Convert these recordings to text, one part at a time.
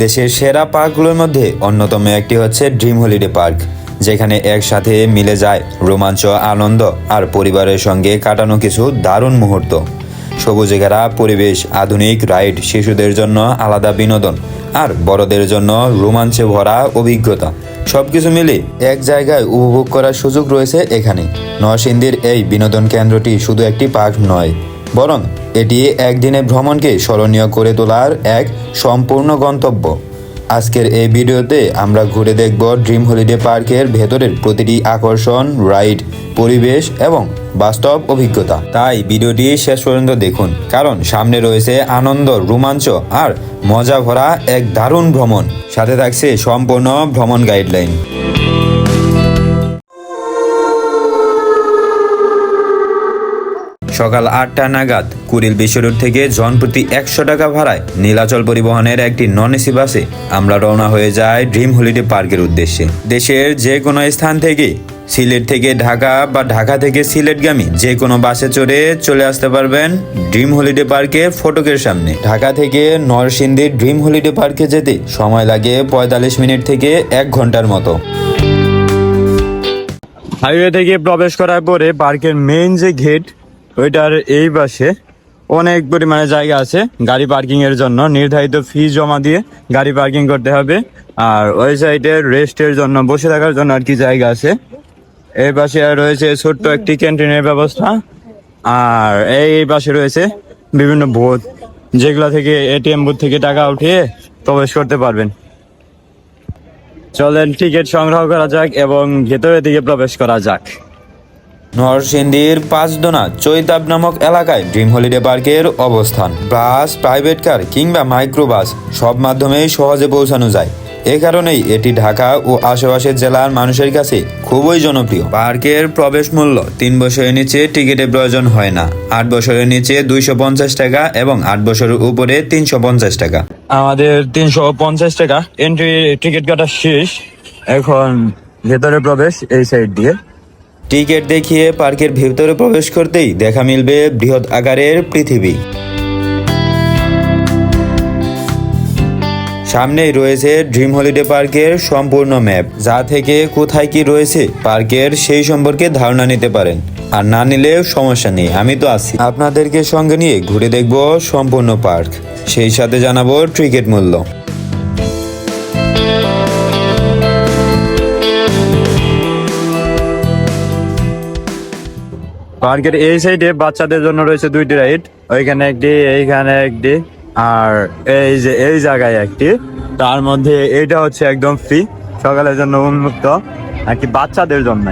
দেশের সেরা পার্কগুলোর মধ্যে অন্যতম একটি হচ্ছে ড্রিম হলিডে পার্ক, যেখানে একসাথে মিলে যায় রোমাঞ্চ, আনন্দ আর পরিবারের সঙ্গে কাটানো কিছু দারুণ মুহূর্ত। সবুজে ঘেরা পরিবেশ, আধুনিক রাইড, শিশুদের জন্য আলাদা বিনোদন আর বড়দের জন্য রোমাঞ্চে ভরা অভিজ্ঞতা, সবকিছু মিলে এক জায়গায় উপভোগ করার সুযোগ রয়েছে এখানে। নরসিংদীর এই বিনোদন কেন্দ্রটি শুধু একটি পার্ক নয়, বরং এটি একদিনের ভ্রমণকে স্মরণীয় করে তোলার এক সম্পূর্ণ গন্তব্য। আজকের এই ভিডিওতে আমরা ঘুরে দেখব ড্রিম হলিডে পার্কের ভেতরের প্রতিটি আকর্ষণ, রাইড, পরিবেশ এবং বাস্তব অভিজ্ঞতা। তাই ভিডিওটি শেষ পর্যন্ত দেখুন, কারণ সামনে রয়েছে আনন্দ, রোমাঞ্চ আর মজা ভরা এক দারুণ ভ্রমণ। সাথে থাকছে সম্পূর্ণ ভ্রমণ গাইডলাইন। সকাল 8টা নাগাদ কুড়িল বিশ্ব রোড থেকে জনপ্রতি 100 টাকা ভাড়ায় নীলাচল পরিবহনের একটি নন এসি বাসে আমরা রওনা হয়ে যাই ড্রিম হলিডে পার্কের উদ্দেশ্যে। দেশের যে কোনো স্থান থেকে, সিলেট থেকে ঢাকা বা ঢাকা থেকে সিলেটগামী যে কোনো বাসে চড়ে চলে আসতে পারবেন ড্রিম হলিডে পার্কের ফটকের সামনে। ঢাকা থেকে নরসিংদীর ড্রিম হলিডে পার্কে যেতে সময় লাগে 45 মিনিট থেকে 1 ঘন্টার মতো। হাইওয়ে থেকে প্রবেশ করার পরে পার্কের মেইন যে গেট, ওইটার এই পাশে অনেক পরিমাণে জায়গা আছে গাড়ি পার্কিং এর জন্য। নির্ধারিত ফি জমা দিয়ে গাড়ি পার্কিং করতে হবে। আর ওই সাইডে রেস্টের জন্য, বসে থাকার জন্য আর কি জায়গা আছে। এই পাশে রয়েছে ছোট্ট একটি ক্যান্টিনের ব্যবস্থা। আর এই পাশে রয়েছে বিভিন্ন বুথ, যেগুলো থেকে এটিএম বুথ থেকে টাকা উঠিয়ে প্রবেশ করতে পারবেন। চলেন টিকিট সংগ্রহ করা যাক এবং ভেতরের দিকে প্রবেশ করা যাক। নরসিংদীর পাঁচদোনা চৈতাব নামক এলাকায় ড্রিম হলিডে পার্কের অবস্থান। বাস, প্রাইভেট কার কিংবা মাইক্রোবাস সব মাধ্যমেই সহজে পৌঁছানো যায়। এ কারণেই এটি ঢাকা ও আশেপাশের জেলার মানুষের কাছে খুবই জনপ্রিয়। পার্কের প্রবেশ মূল্য 3 বছরের নিচে টিকিটের প্রয়োজন হয় না। 8 বছরের নিচে 250 টাকা এবং 8 বছরের উপরে 350 টাকা। আমাদের 350 টাকা এন্ট্রি টিকিট কাটা শেষ। এখন ভেতরে প্রবেশ এই সাইড দিয়ে। টিকিট দেখিয়ে পার্কের ভেতরে প্রবেশ করতেই দেখা মিলবে বৃহৎ আকারের পৃথিবী। সামনেই রয়েছে ড্রিম হলিডে পার্কের সম্পূর্ণ ম্যাপ, যা থেকে কোথায় কি রয়েছে পার্কের সেই সম্পর্কে ধারণা নিতে পারেন। আর না নিলেও সমস্যা নেই, আমি তো আছি। আপনাদেরকে সঙ্গে নিয়ে ঘুরে দেখব সম্পূর্ণ পার্ক, সেই সাথে জানাবো টিকিট মূল্য। পার্কের এই সাইডে বাচ্চাদের জন্য রয়েছে 2টি রাইড, ওইখানে একটি, এইখানে একটি, আর এই যে এই জায়গায় একটি। তার মধ্যে এইটা হচ্ছে একদম ফ্রি, সকালের জন্য উন্মুক্ত, নাকি বাচ্চাদের জন্য।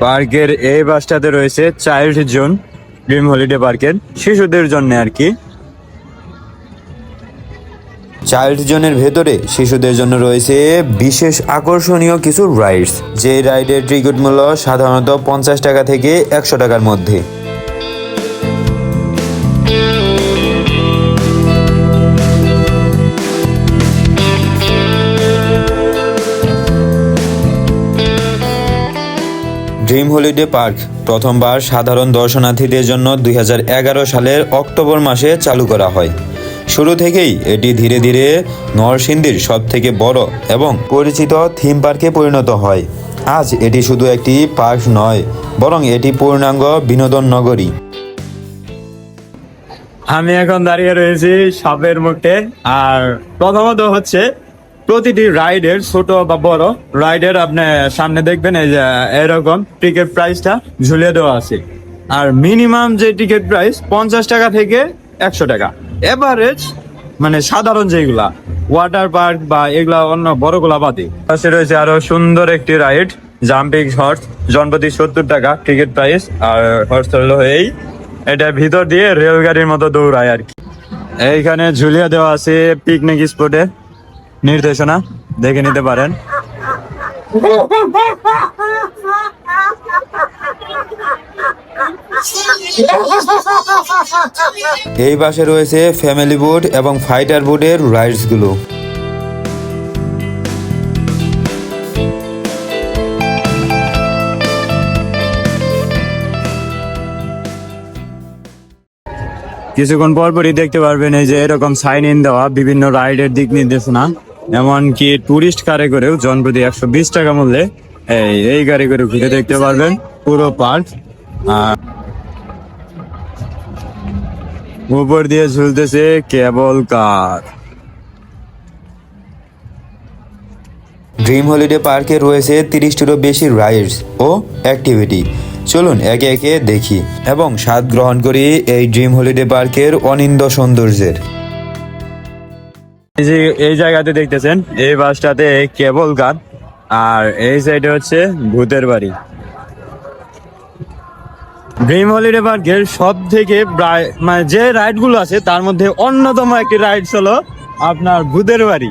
পার্কের এই বাসটাতে রয়েছে চাইল্ড জোন, ড্রিম হলিডে পার্কের শিশুদের জন্য আর কি। চাইল্ড জোনের ভেতরে শিশুদের জন্য রয়েছে বিশেষ আকর্ষণীয় কিছু রাইডস, যে রাইডের টিকিট মূল্য সাধারণত 50 টাকা থেকে 100 টাকার মধ্যে। ড্রিম হলিডে পার্ক প্রথমবার সাধারণ দর্শনার্থীদের জন্য 2011 সালের অক্টোবর মাসে চালু করা হয়। শুরু থেকেই এটি ধীরে ধীরে নরসিংদীর সবথেকে বড় এবং পরিচিত থিম পার্কে পরিণত হয়। আজ এটি শুধু একটি পার্ক নয়, বরং এটি পূর্ণাঙ্গ বিনোদন নগরী। আমি এখন দাঁড়িয়ে রয়েছি সাপের মুখে। আর প্রথমত হচ্ছে প্রতিটি রাইডের, ছোট বা বড় রাইডের, আপনি সামনে দেখবেন এই যে এরকম টিকিট প্রাইসটা ঝুলিয়ে দেওয়া আছে। আর মিনিমাম যে টিকিট প্রাইস 50 টাকা থেকে 100 টাকা। এভারেজ মানে সাধারণ যেগুলা ওয়াটার পার্ক বা এগুলা অন্য বড়গুলা বাদে। পাশে রয়েছে আরো সুন্দর একটি রাইড, জাম্পিং হর্স, জনপ্রতি 70 টাকা টিকিট প্রাইস। আর হর্স হলো এটা ভিতর দিয়ে রেলগাড়ির মতো দৌড়ায় আর কি। এইখানে ঝুলিয়ে দেওয়া আছে পিকনিক স্পটে নির্দেশনা, দেখে নিতে পারেন। এই পাশে রয়েছে ফ্যামিলি বোট এবং ফাইটার বোটের রাইডস গুলো। কিছুক্ষণ পর পরই দেখতে পারবেন এই যে এরকম সাইন ইন দেওয়া বিভিন্ন রাইডের দিক নির্দেশনা, এমনকি টুরিস্ট কারে করেও জনপ্রতি 120 টাকা মূল্যে এই গাড়ি করে ঘুরে দেখতে পারবেন পুরো পার্ক। আর উপর দিয়ে ঝুলতেছে কেবল কার। ড্রিম হলিডে পার্কে রয়েছে 30টিরও বেশি রাইডস ও অ্যাক্টিভিটি। চলুন একে একে দেখি এবং স্বাদ গ্রহণ করি এই ড্রিম হলিডে পার্কের অনিন্দ্য সৌন্দর্যের। এই যে এই জায়গাতে দেখতেছেন এই বাসটাতে কেবল কার, আর এই সাইডে হচ্ছে ভূতের বাড়ি। ড্রিম হলিডে পার্কের সব থেকে মানে যে রাইড গুলো আছে তার মধ্যে অন্যতম একটি রাইড হলো আপনার ভূতের বাড়ি।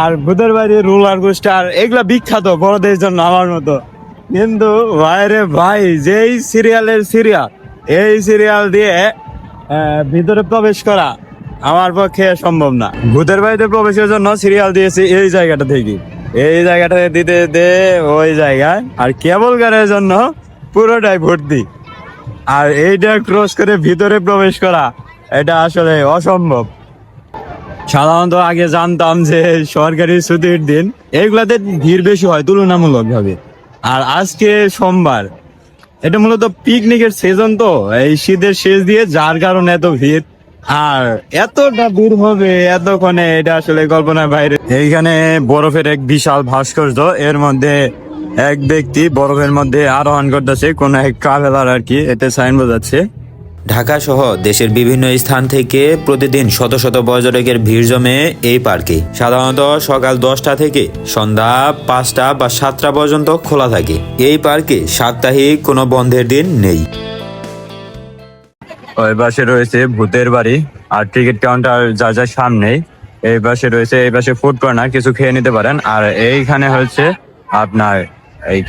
আর ভূতের বাড়ি, রোলার কোস্টার, এগুলা বিখ্যাত বড়দের জন্য আমার মতো। কিন্তু ভাইরে ভাই, যেই সিরিয়ালের সিরিয়াল, এই সিরিয়াল দিয়ে ভিতরে প্রবেশ করা আমার পক্ষে সম্ভব না। ভূতের বাড়িতে প্রবেশের জন্য সিরিয়াল দিয়েছে এই জায়গাটা থেকে, এই জায়গাটা দিতে দে ওই জায়গায়, আর কেবল কারের জন্য পুরোটাই ভর্তি। আর এইটা ক্রস করে ভিতরে প্রবেশ করা এটা আসলে অসম্ভব। সাধারণত আগে জানতাম যে সরকারি ছুটির দিন এইগুলাতে ভিড় বেশি হয় তুলনামূলক ভাবে, আর আজকে সোমবার, এটা মূলত পিকনিকের সিজন, তো এই শীতের শেষ দিয়ে যার কারণে এত ভিড়। আর এতটা ভিড় হবে এতক্ষণে এটা আসলে কল্পনার বাইরে। এইখানে বরফের এক বিশাল ভাস্কর্য, এর মধ্যে এক ব্যক্তি বরফের মধ্যে আরোহণ করতেছে কোন এক ট্রাভেলার আর কি, এতে সাইন বোঝাচ্ছে। ঢাকা সহ দেশের বিভিন্ন স্থান থেকে প্রতিদিন শত শত পর্যটকের ভিড় জমে এই পার্কে। সাধারণত সকাল 10টা থেকে সন্ধ্যা 5টা বা 7টা পর্যন্ত খোলা থাকে। এই পার্কে সাপ্তাহিক কোনো বন্ধের দিন নেই। ওই পাশে রয়েছে ভূতের বাড়ি আর টিকিট কাউন্টার যা যা সামনেই। এই পাশে রয়েছে, এই পাশে ফুড কর্নার, কিছু খেয়ে নিতে পারেন। আর এইখানে হচ্ছে আপনার এই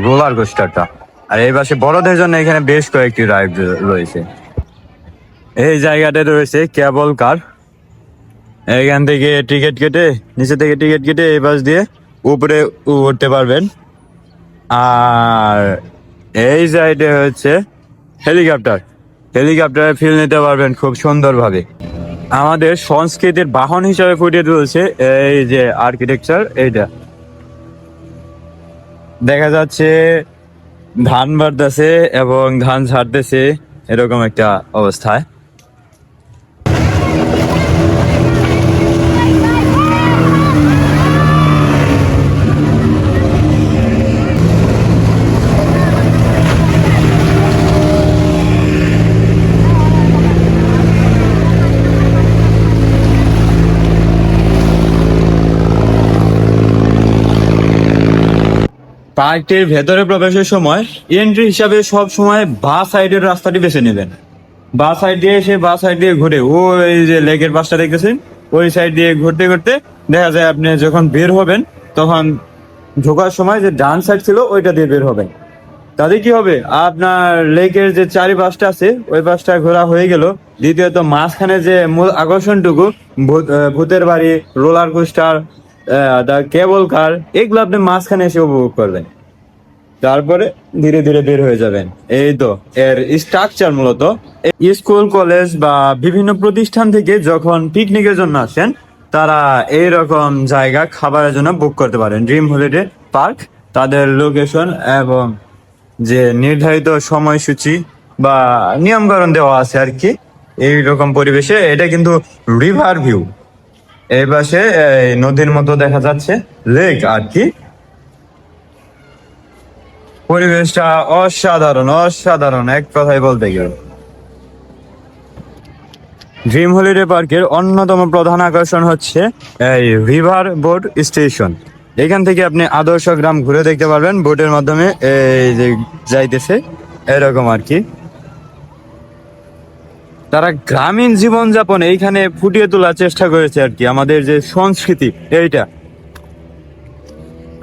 রোলার কোস্টারটা। আর এই পাশে বড়দের জন্য এখানে বেশ কয়েকটি রাইড রয়েছে। এই জায়গাতে রয়েছে কেবল কার, এইখান থেকে টিকিট কেটে, নিচে থেকে টিকিট কেটে এই পাশ দিয়ে উপরে উঠতে পারবেন। আর এই সাইডে হচ্ছে হেলিকপ্টারে ফিল নিতে পারবেন খুব সুন্দরভাবে। আমাদের সংস্কৃতির বাহন হিসাবে ফুটিয়ে তুলছে এই যে আর্কিটেকচার। এইটা দেখা যাচ্ছে ধান বাড়তেছে এবং ধান ছাড়তেছে, এরকম একটা অবস্থায়। পার্কটির ভেতরে প্রবেশের সময় এন্ট্রি হিসাবে সব সময় বা সাইডের রাস্তাটি বেছে নেবেন। বা সাইড দিয়ে এসে বা সাইড দিয়ে ঘুরে ওই যে লেকের পাশটা দেখতেছেন, ওই সাইড দিয়ে ঘুরতে ঘুরতে দেখা যায় আপনি যখন বের হবেন তখন ঢোকার সময় যে ডান সাইড ছিল ওইটা দিয়ে বের হবেন। তাতে কি হবে, আপনার লেকের যে চারিপাশটা আছে ওই পাশটা ঘোরা হয়ে গেল। দ্বিতীয়ত মাঝখানে যে মূল আকর্ষণটুকু ভূতের বাড়ি, রোলার কোস্টার, কেবল কার, এগুলো আপনি মাঝখানে এসে উপভোগ করবেন। তারপরে ধীরে ধীরে বের হয়ে যাবেন। এই তো এর স্ট্রাকচার। মূলত স্কুল, কলেজ বা বিভিন্ন প্রতিষ্ঠান থেকে যখন পিকনিকের জন্য আসেন তারা এইরকম জায়গা খাবারের জন্য বুক করতে পারেন। ড্রিম হলিডে পার্ক তাদের লোকেশন এবং যে নির্ধারিত সময়সূচি বা নিয়মকানুন দেওয়া আছে আর কি। এইরকম পরিবেশে এটা কিন্তু রিভার ভিউ, এই পাশে নদীর মতো দেখা যাচ্ছে লেক আর কি। পরিবেশটা অসাধারণ, অসাধারণ এক কথায় বলতে গেলে। ড্রিম হলিডে পার্কের অন্যতম প্রধান আকর্ষণ হচ্ছে এই রিভার বোট স্টেশন। এখান থেকে আপনি আদর্শ গ্রাম ঘুরে দেখতে পারবেন বোটের মাধ্যমে, এই যে যাইতেছে এরকম আর কি। তারা গ্রামীণ জীবনযাপন এইখানে ফুটিয়ে তোলার চেষ্টা করেছে আর কি, আমাদের যে সংস্কৃতি এইটা।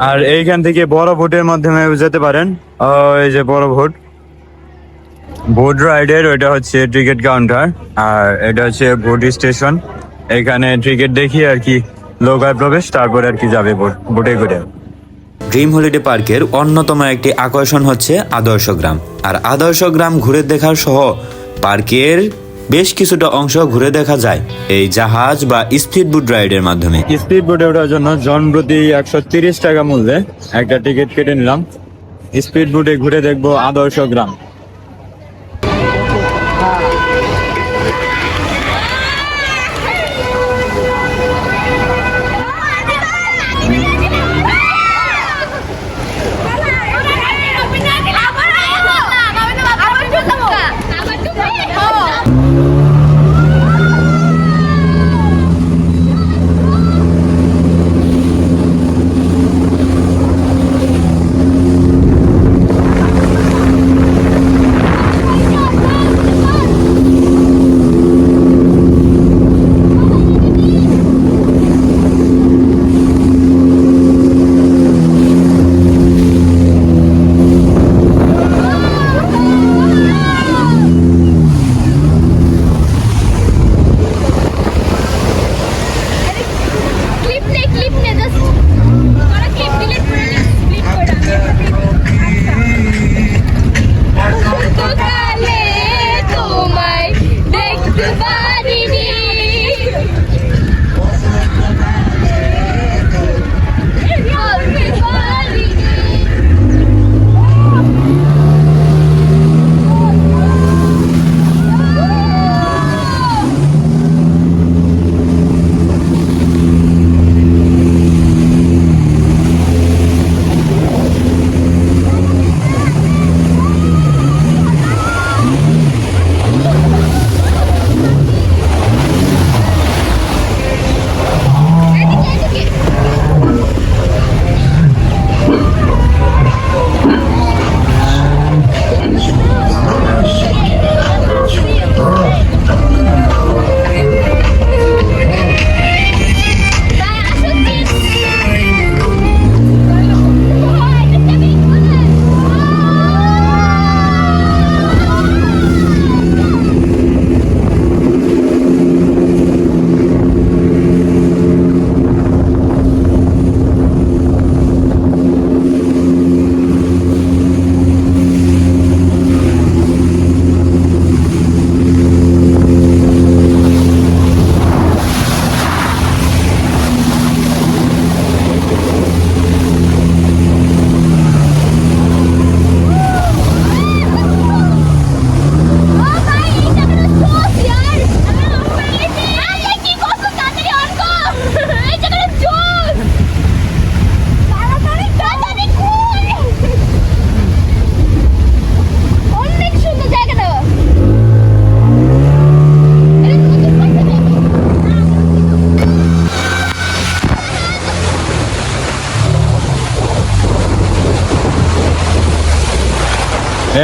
আর এইখান থেকে বড় বোটের মাধ্যমে যেতে পারেন। ওই যে বড় বোট রাইডের, ওইটা হচ্ছে টিকিট কাউন্টার, আর এটা হচ্ছে বোট স্টেশন। এখানে টিকিট দেখিয়ে আর কি নৌকায় প্রবেশ, তারপরে আর কি যাবে বোটে করে। ড্রিম হলিডে পার্কের অন্যতম একটি আকর্ষণ হচ্ছে আদর্শ গ্রাম। আর আদর্শ গ্রাম ঘুরে দেখার সহ পার্কের বেশ কিছুটা অংশ ঘুরে দেখা যায় এই জাহাজ বা স্পিড বোট রাইডের মাধ্যমে। স্পিড বোটে ওঠার জন্য জন প্রতি 130 টাকা মূল্যে একটা টিকিট কেটে নিলাম। স্পিড বোটে ঘুরে দেখবো আদর্শ গ্রাম। ক্লিপ নে জাস্ট তোরা ক্লিপ ডিলিট করে নে ক্লিপ করে আমি সকালে তোমায় দেখতে পারিনি বলতে পারিনি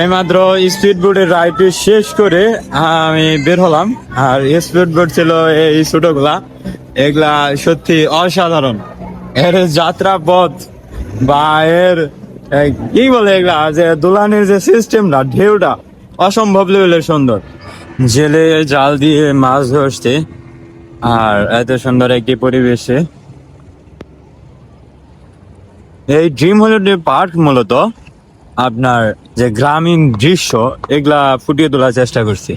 এইমাত্র স্পিড বোটের রাইডটি শেষ করে আমি বের হলাম। আর স্পিড বোট ছিল এই ছোটগুলা, এগুলা সত্যি অসাধারণ। এর যাত্রা পথ বা এর কি বলে এগুলা যে দোলানের যে সিস্টেমটা, ঢেউটা অসম্ভব লেভেলের সুন্দর। জেলে জাল দিয়ে মাছ ধরছে আর এত সুন্দর একটি পরিবেশে। এই ড্রিম হলিডে পার্ক মূলত আপনার যে গ্রামীণ দৃশ্য এগুলা ফুটিয়ে তোলার চেষ্টা করছি।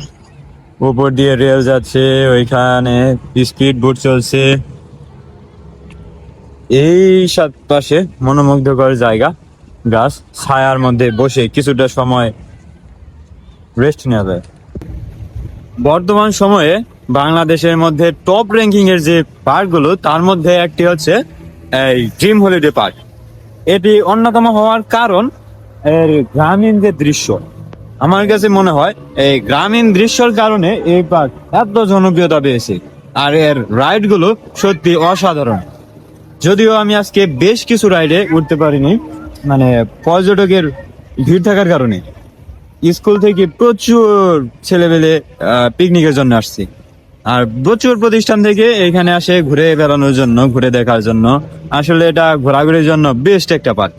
উপর দিয়ে রেল যাচ্ছে, ওইখানে স্পিড বোট চলছে। এই সাত পাশে মনোমুগ্ধকর জায়গা, গাছ ছায়ার মধ্যে বসে কিছুটা সময় রেস্ট নেওয়া যায়। বর্তমান সময়ে বাংলাদেশের মধ্যে টপ র্যাঙ্কিং এর যে পার্কগুলো তার মধ্যে একটি হচ্ছে এই ড্রিম হলিডে পার্ক। এটি অন্যতম হওয়ার কারণ এর গ্রামীণ যে দৃশ্য। আমার কাছে মনে হয় এই গ্রামীণ দৃশ্যের কারণে এই পার্ক এত জনপ্রিয়তা পেয়েছে। আর এর রাইড গুলো সত্যি অসাধারণ। যদিও আমি আজকে বেশ কিছু রাইডে উঠতে পারিনি, মানে পর্যটকের ভিড় থাকার কারণে। স্কুল থেকে প্রচুর ছেলেমেলে পিকনিকের জন্য আসছে, আর প্রচুর প্রতিষ্ঠান থেকে এখানে আসে ঘুরে বেড়ানোর জন্য, ঘুরে দেখার জন্য। আসলে এটা ঘোরাঘুরির জন্য বেস্ট একটা পার্ক।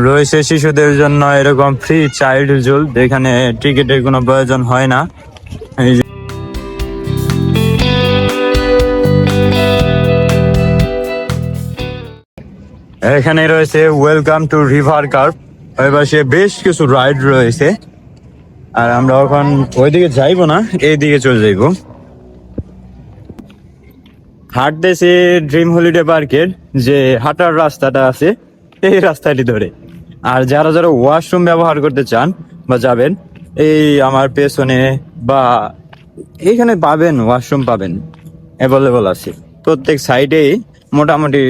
রয়েছে শিশুদের জন্য এরকম ফ্রি চাইল্ড জোন, যেখানে টিকিটের কোনো প্রয়োজন হয় না। এই যে এখানে রয়েছে ওয়েলকাম টু রিভার কার্ভ। ওই পাশে বেশ কিছু রাইড রয়েছে। আর আমরা এখন ওইদিকে যাইবো না, এইদিকে চলে যাইবো। হাঁটতেছি ড্রিম হলিডে পার্কের যে হাঁটার রাস্তাটা আছে এই রাস্তাটি ধরে। আর যারা যারা ওয়াশরুম ব্যবহার করতে চান বা যাবেন, এই আমার পেছনে বা এইখানে পাবেন, ওয়াশরুম পাবেন, অ্যাভেলেবল আছে প্রত্যেক সাইডেই। মোটামুটি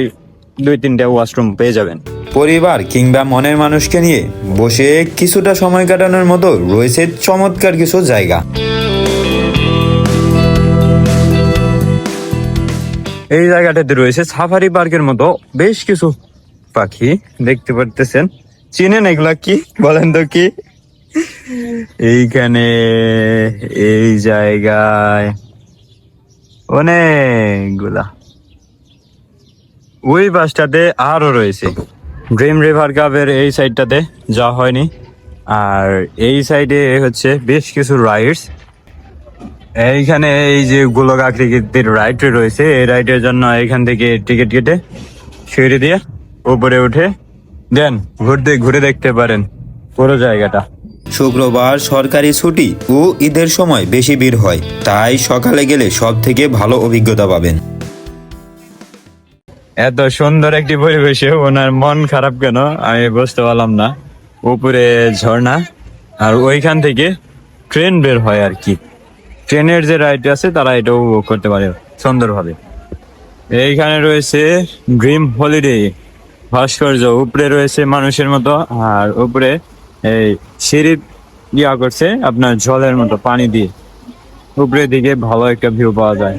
2-3টা ওয়াশরুম পেয়ে যাবেন। পরিবার কিংবা মনের মানুষকে নিয়ে বসে কিছুটা সময় কাটানোর মতো রয়েছে চমৎকার কিছু জায়গা। এই জায়গাটাতে রয়েছে সাফারি পার্কের মতো বেশ কিছু পাখি দেখতে পারতেছেন। চিনেন এগুলা কি, বলেন তো কি? এইখানে এই জায়গায় অনেকগুলা, ওই বাসটাতে আরো রয়েছে। ড্রিম রিভার কাপের এই সাইডটাতে যাওয়া হয়নি। আর এই সাইডে হচ্ছে বেশ কিছু রাইডস। এইখানে এই যে গোলক আকৃতির রাইড রয়েছে, এই রাইডের জন্য এখান থেকে টিকিট কেটে সিঁড়ি দিয়ে উপরে উঠে দেন ঘুরে দেখতে পারেন পুরো জায়গাটা। শুক্রবার সরকারি ছুটি ও ঈদের সময় বেশি ভিড় হয়, তাই সকালে গেলে সব থেকে ভালো অভিজ্ঞতা পাবেন। এত সুন্দর একটি পরিবেশে ওনার মন খারাপ কেন আমি বুঝতে পারলাম না। উপরে ঝর্ণা, আর ওইখান থেকে ট্রেন বের হয় আর কি। ট্রেনের যে রাইড আছে তারা এটাও উপভোগ করতে পারে সুন্দরভাবে। এইখানে রয়েছে ড্রিম হলিডে ভাস্কর্য, উপরে রয়েছে মানুষের মতো, আর উপরে এই সিঁড়ি করছে আপনার জলের মতো পানি দিয়ে। উপরের দিকে ভালো একটা ভিউ পাওয়া যায়,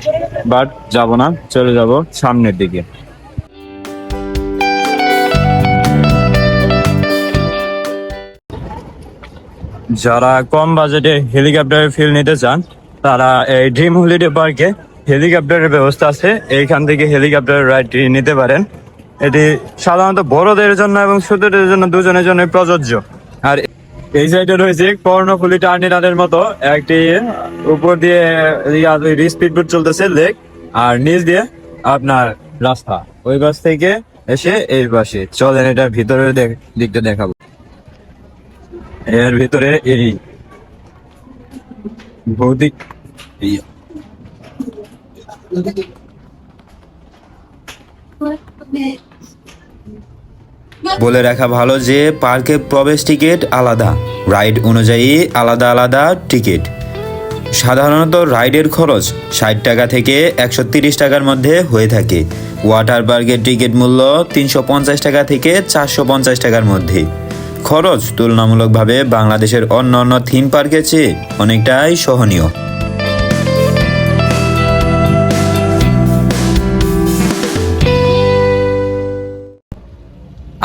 বাট যাব না, চলে যাব সামনের দিকে। যারা কম বাজেটে হেলিকপ্টারের ফিল নিতে চান তারা এই ড্রিম হলিডে পার্কে হেলিকপ্টারের ব্যবস্থা আছে, এইখান থেকে হেলিকপ্টারের রাইডটি নিতে পারেন। এটি সাধারণত বড়দের জন্য এবং ছোটদের জন্য দুজনের জন্য প্রযোজ্য। আর এই সাইডে রয়েছে কর্ণফুলী টার্মিনালের মতো একটি, উপর দিয়ে স্পিড বোট চলতেছে লেক, আর নিচ দিয়ে আপনার রাস্তা। ওই বাস থেকে এসে এই পাশে চলেন, এটার ভিতরের দিকটা দেখাবো। এর ভিতরে এই ভৌতিক বলে রাখা ভালো যে পার্কে প্রবেশ টিকিট আলাদা, রাইড অনুযায়ী আলাদা আলাদা টিকিট। সাধারণত রাইডের খরচ 60 টাকা থেকে 130 টাকার মধ্যে হয়ে থাকে। ওয়াটার পার্কের টিকিট মূল্য 350 টাকা থেকে 450 টাকার মধ্যে। খরচ তুলনামূলকভাবে বাংলাদেশের অন্যান্য থিম পার্কের চেয়ে অনেকটাই সহনীয়।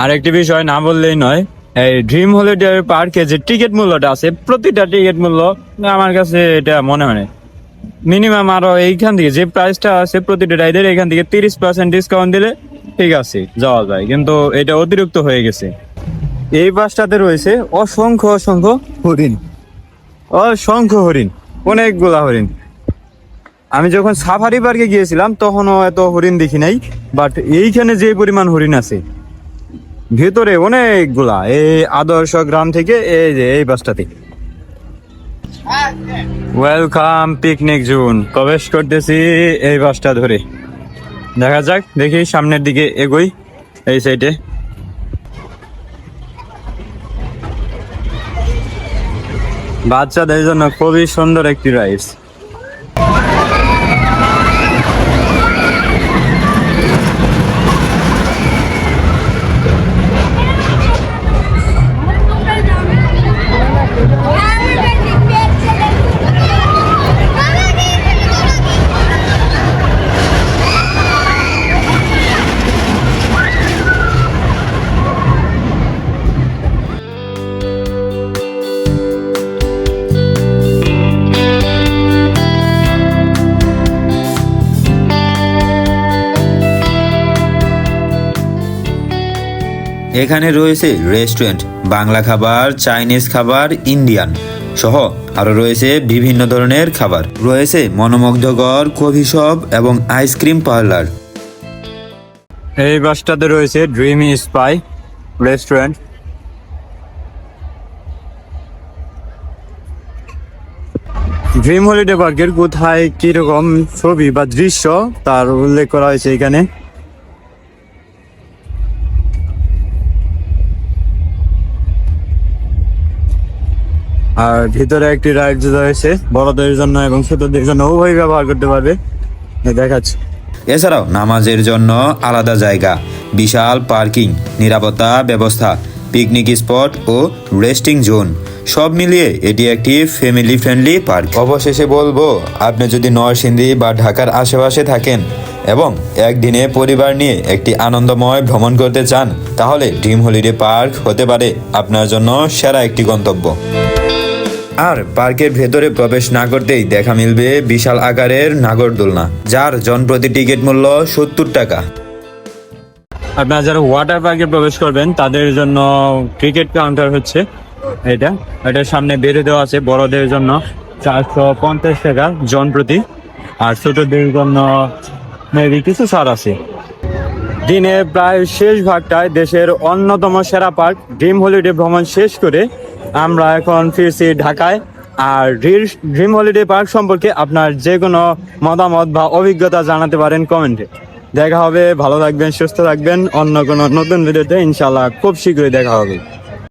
আরেকটি বিষয় না বললেই নয়, এই ড্রিম হলিডে পার্কে যে টিকিট মূল্যটা আছে, প্রতিটা টিকিট মূল্য আমার কাছে এটা মনে হয় মিনিমাম আরো এইখান থেকে যে প্রাইসটা আছে প্রতিটা রাইডের এখান থেকে 30% ডিসকাউন্ট দিলে ঠিক আছে যাওয়া যায়, কিন্তু এটা অতিরিক্ত হয়ে গেছে। এই বাসটাতে রয়েছে অসংখ্য অসংখ্য হরিণ, অসংখ্য হরিণ, অনেকগুলা হরিণ। আমি যখন সাফারি পার্কে গিয়েছিলাম তখনও এত হরিণ দেখি নাই, বাট এইখানে যে পরিমাণ হরিণ আছে ভেতরে অনেকগুলা। এই আদর্শ গ্রাম থেকে এই যে এই বাসটাতে ওয়েলকাম পিকনিক জোন প্রবেশ করতেছি এই বাসটা ধরে। দেখা যাক, দেখি সামনের দিকে এগোই। এই সাইডে বাচ্চাদের জন্য খুবই সুন্দর একটি রাইডস। এখানে রয়েছে রেস্টুরেন্ট, বাংলা খাবার, চাইনিজ খাবার, ইন্ডিয়ান সহ আরো রয়েছে বিভিন্ন ধরনের খাবার। রয়েছে মনোমুগ্ধকর কফি শপ এবং আইসক্রিম পার্লার। এই বাসটাতে রয়েছে dreamy spy restaurant. Dream holiday পার্কের কোথায় কিরকম ছবি বা দৃশ্য তার উল্লেখ করা হয়েছে এখানে। আর ভিতরে একটি রাইড রয়েছে বড়দের জন্য এবং ছোটদের জন্য উভয় ব্যবহার করতে পারবে, দেখাচ্ছি। এছাড়াও নামাজের জন্য আলাদা জায়গা, বিশাল পার্কিং, নিরাপত্তা ব্যবস্থা, পিকনিক স্পট ও রেস্টিং জোন, সব মিলিয়ে এটি একটি ফ্যামিলি ফ্রেন্ডলি পার্ক। অবশেষে বলবো, আপনি যদি নরসিংদী বা ঢাকার আশেপাশে থাকেন এবং একদিনে পরিবার নিয়ে একটি আনন্দময় ভ্রমণ করতে চান, তাহলে ড্রিম হলিডে পার্ক হতে পারে আপনার জন্য সেরা একটি গন্তব্য। আর পার্কের ভেতরে প্রবেশ না করতেই দেখা মিলবে বিশাল আকারের নাগরদোলনা, যার জনপ্রতি টিকিট মূল্য 70 টাকা। আপনারা যারা ওয়াটার পার্কে প্রবেশ করবেন তাদের জন্য টিকিট কাউন্টার হচ্ছে এটার সামনে বেঁধে দেওয়া আছে বড়দের জন্য 450 টাকা জন প্রতি, আর ছোটদের জন্য মেবি কিছু ছাড় আছে। দিনে প্রায় শেষ ভাগটায় দেশের অন্যতম সেরা পার্ক ড্রিম হলিডে ভ্রমণ শেষ করে আমরা এখন ফিরছি ঢাকায়। আর ড্রিম হলিডে পার্ক সম্পর্কে আপনার যে কোনো মতামত বা অভিজ্ঞতা জানাতে পারেন কমেন্টে। দেখা হবে, ভালো থাকবেন, সুস্থ থাকবেন, অন্য কোনো নতুন ভিডিওতে ইনশাল্লাহ খুব শীঘ্রই দেখা হবে।